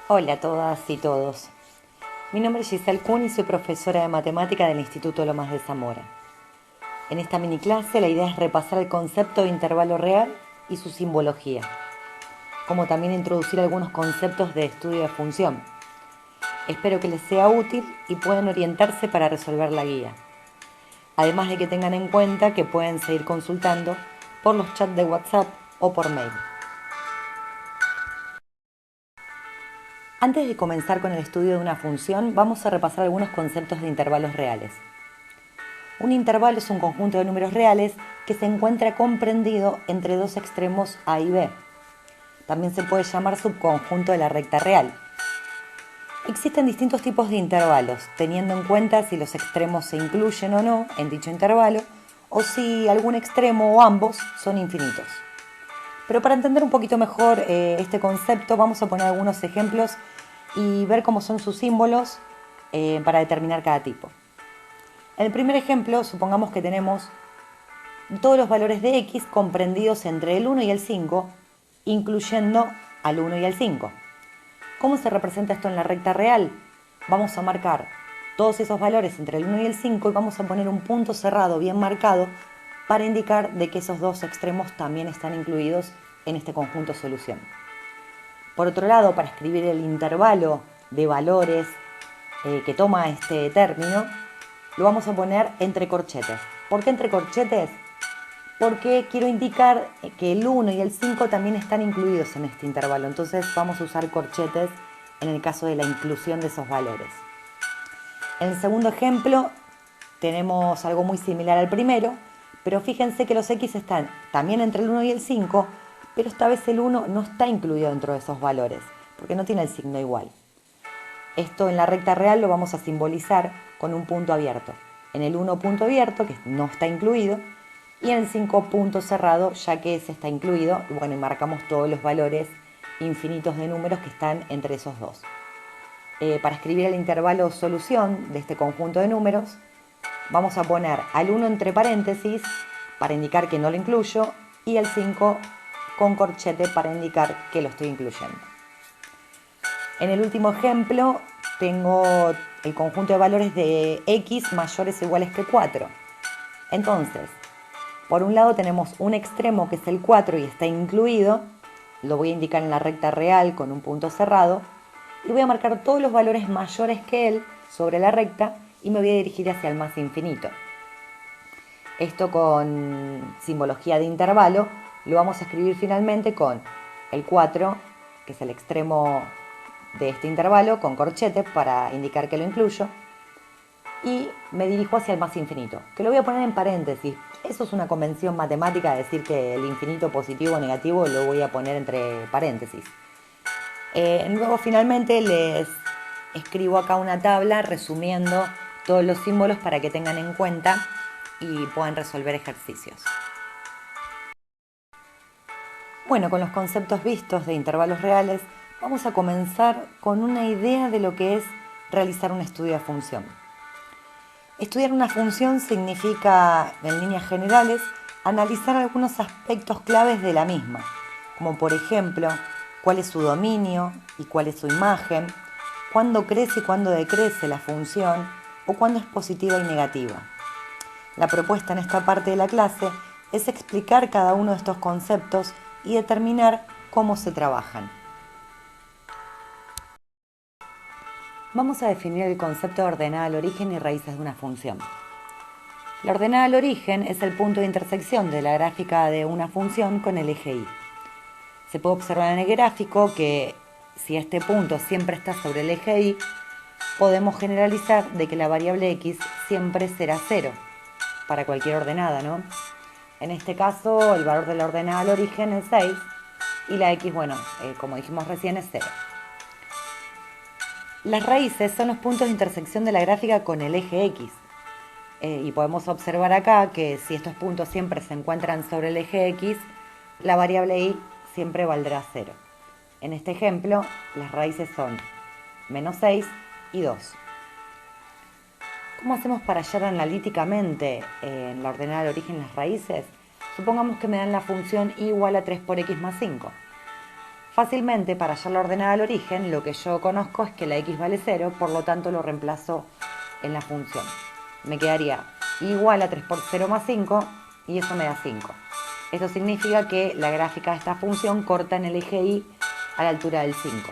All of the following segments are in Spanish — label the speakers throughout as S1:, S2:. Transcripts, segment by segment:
S1: Hola a todas y todos. Mi nombre es Giselle Kuhn y soy profesora de matemática del Instituto Lomas de Zamora. En esta mini clase la idea es repasar el concepto de intervalo real y su simbología, como también introducir algunos conceptos de estudio de función. Espero que les sea útil y puedan orientarse para resolver la guía. Además de que tengan en cuenta que pueden seguir consultando por los chats de WhatsApp o por mail. Antes de comenzar con el estudio de una función, vamos a repasar algunos conceptos de intervalos reales. Un intervalo es un conjunto de números reales que se encuentra comprendido entre dos extremos A y B. También se puede llamar subconjunto de la recta real. Existen distintos tipos de intervalos, teniendo en cuenta si los extremos se incluyen o no en dicho intervalo, o si algún extremo o ambos son infinitos. Pero para entender un poquito mejor este concepto, vamos a poner algunos ejemplos y ver cómo son sus símbolos para determinar cada tipo. En el primer ejemplo, supongamos que tenemos todos los valores de x comprendidos entre el 1 y el 5, incluyendo al 1 y al 5. ¿Cómo se representa esto en la recta real? Vamos a marcar todos esos valores entre el 1 y el 5 y vamos a poner un punto cerrado bien marcado para indicar de que esos dos extremos también están incluidos en este conjunto solución. Por otro lado, para escribir el intervalo de valores que toma este término, lo vamos a poner entre corchetes. ¿Por qué entre corchetes? Porque quiero indicar que el 1 y el 5 también están incluidos en este intervalo. Entonces vamos a usar corchetes en el caso de la inclusión de esos valores. En el segundo ejemplo tenemos algo muy similar al primero, pero fíjense que los x están también entre el 1 y el 5, pero esta vez el 1 no está incluido dentro de esos valores, porque no tiene el signo igual. Esto en la recta real lo vamos a simbolizar con un punto abierto. En el 1 punto abierto, que no está incluido, y en el 5 punto cerrado, ya que ese está incluido, y bueno, y marcamos todos los valores infinitos de números que están entre esos dos. Para escribir el intervalo solución de este conjunto de números, vamos a poner al 1 entre paréntesis para indicar que no lo incluyo y el 5 con corchete para indicar que lo estoy incluyendo. En el último ejemplo tengo el conjunto de valores de x mayores o iguales que 4. Entonces, por un lado tenemos un extremo que es el 4 y está incluido, lo voy a indicar en la recta real con un punto cerrado, y voy a marcar todos los valores mayores que él sobre la recta y me voy a dirigir hacia el más infinito. Esto con simbología de intervalo lo vamos a escribir finalmente con el 4, que es el extremo de este intervalo, con corchete para indicar que lo incluyo, y me dirijo hacia el más infinito, que lo voy a poner en paréntesis. Eso es una convención matemática, decir que el infinito positivo o negativo lo voy a poner entre paréntesis. Luego finalmente les escribo acá una tabla resumiendo todos los símbolos para que tengan en cuenta y puedan resolver ejercicios. Bueno, con los conceptos vistos de intervalos reales, vamos a comenzar con una idea de lo que es realizar un estudio de función. Estudiar una función significa, en líneas generales, analizar algunos aspectos claves de la misma, como por ejemplo, cuál es su dominio y cuál es su imagen, cuándo crece y cuándo decrece la función o cuándo es positiva y negativa. La propuesta en esta parte de la clase es explicar cada uno de estos conceptos y determinar cómo se trabajan. Vamos a definir el concepto de ordenada al origen y raíces de una función. La ordenada al origen es el punto de intersección de la gráfica de una función con el eje y. Se puede observar en el gráfico que si este punto siempre está sobre el eje y, podemos generalizar de que la variable x siempre será 0 para cualquier ordenada, ¿no? En este caso, el valor de la ordenada al origen es 6 y la x, bueno, como dijimos recién, es 0. Las raíces son los puntos de intersección de la gráfica con el eje x. Y podemos observar acá que si estos puntos siempre se encuentran sobre el eje x, la variable y siempre valdrá 0. En este ejemplo, las raíces son menos 6 y 2. ¿Cómo hacemos para hallar analíticamente en la ordenada del origen las raíces? Supongamos que me dan la función y igual a 3 por x más 5. Fácilmente, para hallar la ordenada al origen, lo que yo conozco es que la x vale 0, por lo tanto lo reemplazo en la función. Me quedaría igual a 3 por 0 más 5 y eso me da 5. Esto significa que la gráfica de esta función corta en el eje y a la altura del 5.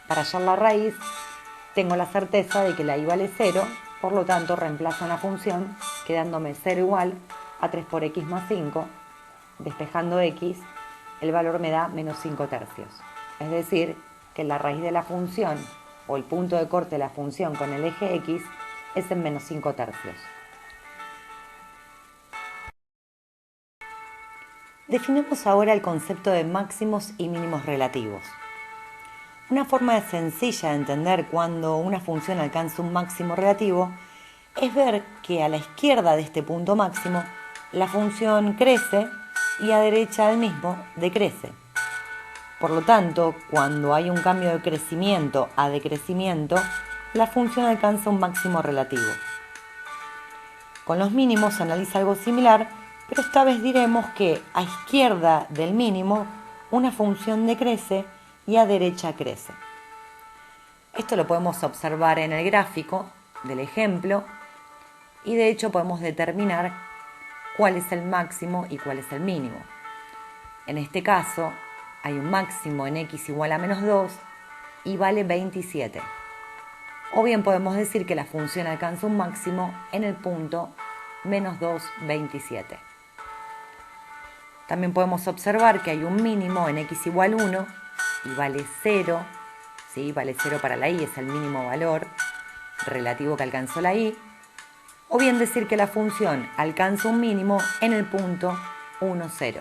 S1: Para hallar la raíz, tengo la certeza de que la y vale 0, por lo tanto reemplazo en la función quedándome 0 igual a 3 por x más 5, despejando x, el valor me da menos 5 tercios. Es decir, que la raíz de la función o el punto de corte de la función con el eje x es en menos 5 tercios. Definamos ahora el concepto de máximos y mínimos relativos. Una forma sencilla de entender cuando una función alcanza un máximo relativo es ver que a la izquierda de este punto máximo la función crece y a derecha del mismo decrece. Por lo tanto, cuando hay un cambio de crecimiento a decrecimiento, la función alcanza un máximo relativo. Con los mínimos se analiza algo similar, pero esta vez diremos que a izquierda del mínimo una función decrece y a derecha crece. Esto lo podemos observar en el gráfico del ejemplo y de hecho podemos determinar cuál es el máximo y cuál es el mínimo. En este caso hay un máximo en x igual a menos 2 y vale 27. O bien podemos decir que la función alcanza un máximo en el punto menos 2, 27. También podemos observar que hay un mínimo en x igual a 1 y vale 0. ¿Sí? Vale 0 para la y, es el mínimo valor relativo que alcanzó la y. O bien decir que la función alcanza un mínimo en el punto 1, 0.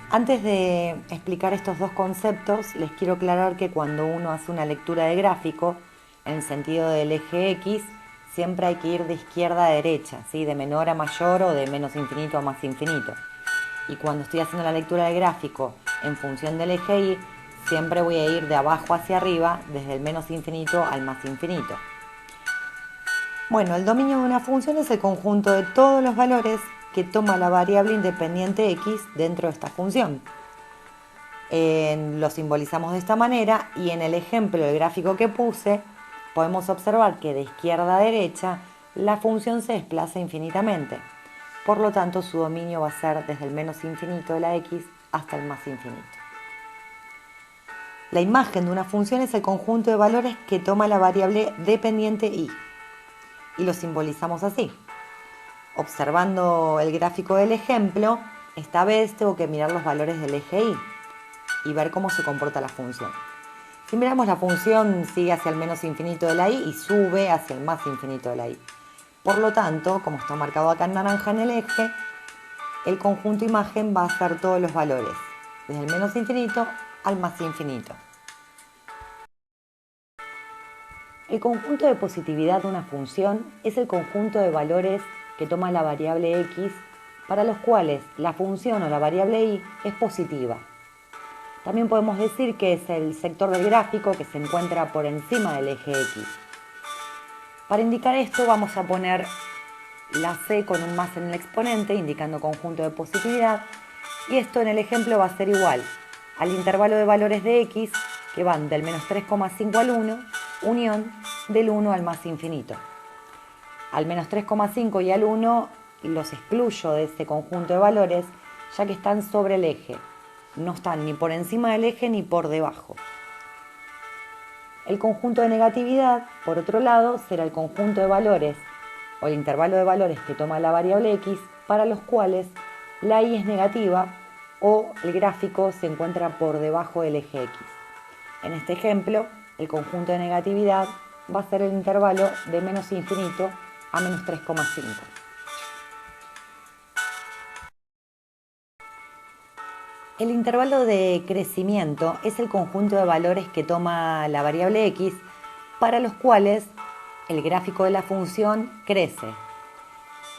S1: Antes de explicar estos dos conceptos, les quiero aclarar que cuando uno hace una lectura de gráfico, en el sentido del eje X, siempre hay que ir de izquierda a derecha, ¿sí? De menor a mayor o de menos infinito a más infinito. Y cuando estoy haciendo la lectura de gráfico en función del eje Y, siempre voy a ir de abajo hacia arriba, desde el menos infinito al más infinito. Bueno, el dominio de una función es el conjunto de todos los valores que toma la variable independiente x dentro de esta función. Lo simbolizamos de esta manera y en el ejemplo del gráfico que puse podemos observar que de izquierda a derecha la función se desplaza infinitamente. Por lo tanto, su dominio va a ser desde el menos infinito de la x hasta el más infinito. La imagen de una función es el conjunto de valores que toma la variable dependiente y lo simbolizamos así. Observando el gráfico del ejemplo, esta vez tengo que mirar los valores del eje y ver cómo se comporta la función. Si miramos, la función sigue hacia el menos infinito de la y sube hacia el más infinito de la y. Por lo tanto, como está marcado acá en naranja en el eje, el conjunto imagen va a ser todos los valores, desde el menos infinito al más infinito. El conjunto de positividad de una función es el conjunto de valores que toma la variable x para los cuales la función o la variable y es positiva. También podemos decir que es el sector del gráfico que se encuentra por encima del eje x. Para indicar esto vamos a poner la c con un más en el exponente, indicando conjunto de positividad, y esto en el ejemplo va a ser igual al intervalo de valores de x que van del menos 3,5 al 1, unión del 1 al más infinito. Al menos 3,5 y al 1 los excluyo de ese conjunto de valores, ya que están sobre el eje. No están ni por encima del eje ni por debajo. El conjunto de negatividad, por otro lado, será el conjunto de valores o el intervalo de valores que toma la variable x para los cuales la y es negativa o el gráfico se encuentra por debajo del eje x. En este ejemplo, el conjunto de negatividad va a ser el intervalo de menos infinito a menos 3,5. El intervalo de crecimiento es el conjunto de valores que toma la variable x para los cuales el gráfico de la función crece.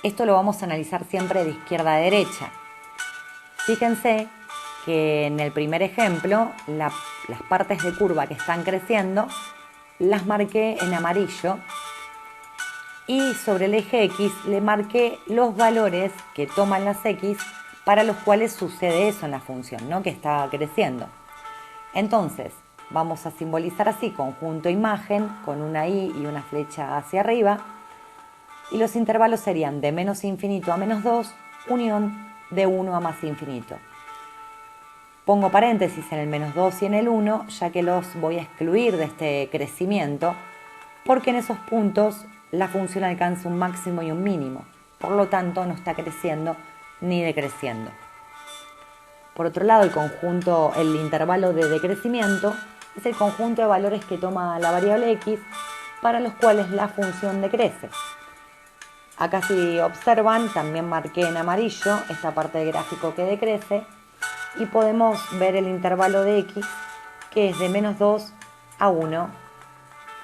S1: Esto lo vamos a analizar siempre de izquierda a derecha. Fíjense que en el primer ejemplo las partes de curva que están creciendo las marqué en amarillo y sobre el eje X le marqué los valores que toman las X para los cuales sucede eso en la función, ¿no? Que está creciendo. Entonces, vamos a simbolizar así conjunto imagen con una Y y una flecha hacia arriba. Y los intervalos serían de menos infinito a menos 2, unión de 1 a más infinito. Pongo paréntesis en el menos 2 y en el 1, ya que los voy a excluir de este crecimiento, porque en esos puntos la función alcanza un máximo y un mínimo. Por lo tanto, no está creciendo ni decreciendo. Por otro lado, el intervalo de decrecimiento es el conjunto de valores que toma la variable x para los cuales la función decrece. Acá, si observan, también marqué en amarillo esta parte del gráfico que decrece y podemos ver el intervalo de x, que es de menos 2 a 1.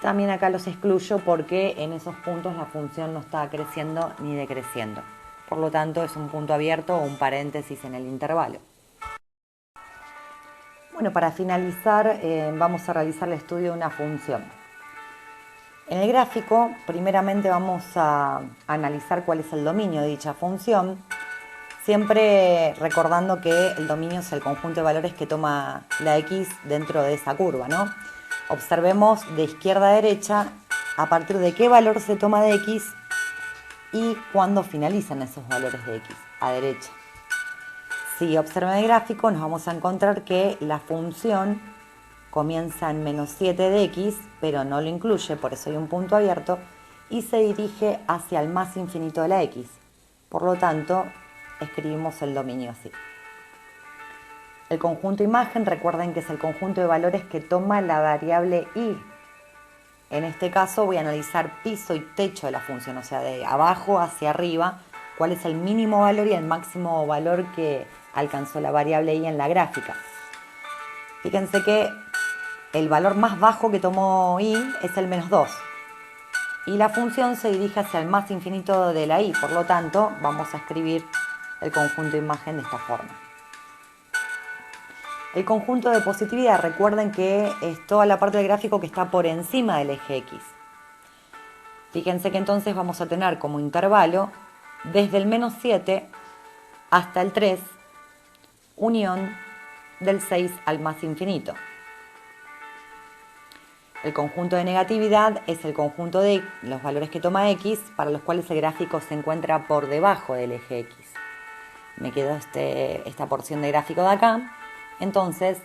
S1: También acá los excluyo porque en esos puntos la función no está creciendo ni decreciendo. Por lo tanto, es un punto abierto o un paréntesis en el intervalo. Bueno, para finalizar, vamos a realizar el estudio de una función. En el gráfico, primeramente vamos a analizar cuál es el dominio de dicha función, siempre recordando que el dominio es el conjunto de valores que toma la x dentro de esa curva, ¿no? Observemos de izquierda a derecha a partir de qué valor se toma de x y cuándo finalizan esos valores de x, a derecha. Si observan el gráfico, nos vamos a encontrar que la función comienza en menos 7 de x, pero no lo incluye, por eso hay un punto abierto, y se dirige hacia el más infinito de la x. Por lo tanto, escribimos el dominio así. El conjunto imagen, recuerden que es el conjunto de valores que toma la variable y. En este caso voy a analizar piso y techo de la función, o sea, de abajo hacia arriba, cuál es el mínimo valor y el máximo valor que alcanzó la variable y en la gráfica. Fíjense que el valor más bajo que tomó y es el menos 2. Y la función se dirige hacia el más infinito de la y, por lo tanto, vamos a escribir el conjunto imagen de esta forma. El conjunto de positividad, recuerden que es toda la parte del gráfico que está por encima del eje X. Fíjense que entonces vamos a tener como intervalo desde el menos 7 hasta el 3, unión del 6 al más infinito. El conjunto de negatividad es el conjunto de los valores que toma x para los cuales el gráfico se encuentra por debajo del eje x. Me quedó esta porción de gráfico de acá. Entonces,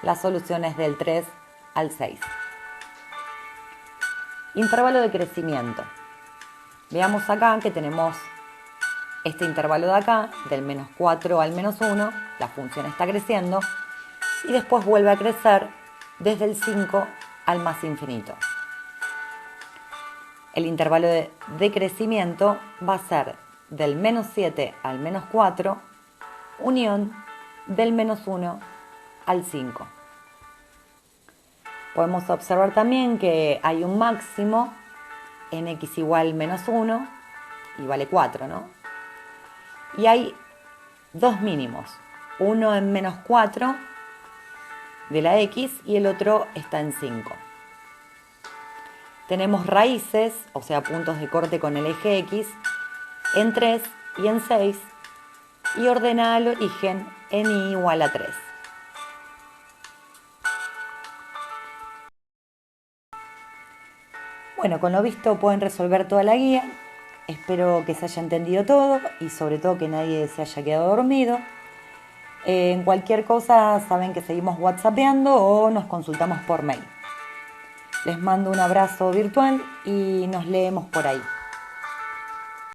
S1: la solución es del 3 al 6. Intervalo de crecimiento. Veamos acá que tenemos este intervalo de acá, del menos 4 al menos 1, la función está creciendo, y después vuelve a crecer desde el 5 al más infinito. El intervalo de crecimiento va a ser del menos 7 al menos 4, unión del menos 1 al 5. Podemos observar también que hay un máximo en x igual menos 1 y vale 4, ¿no? Y hay dos mínimos, uno en menos 4 de la x y el otro está en 5. Tenemos raíces, o sea, puntos de corte con el eje x, en 3 y en 6, y ordenada al origen en y igual a 3. Bueno, con lo visto pueden resolver toda la guía. Espero que se haya entendido todo y sobre todo que nadie se haya quedado dormido. En cualquier cosa saben que seguimos whatsappeando o nos consultamos por mail. Les mando un abrazo virtual y nos leemos por ahí.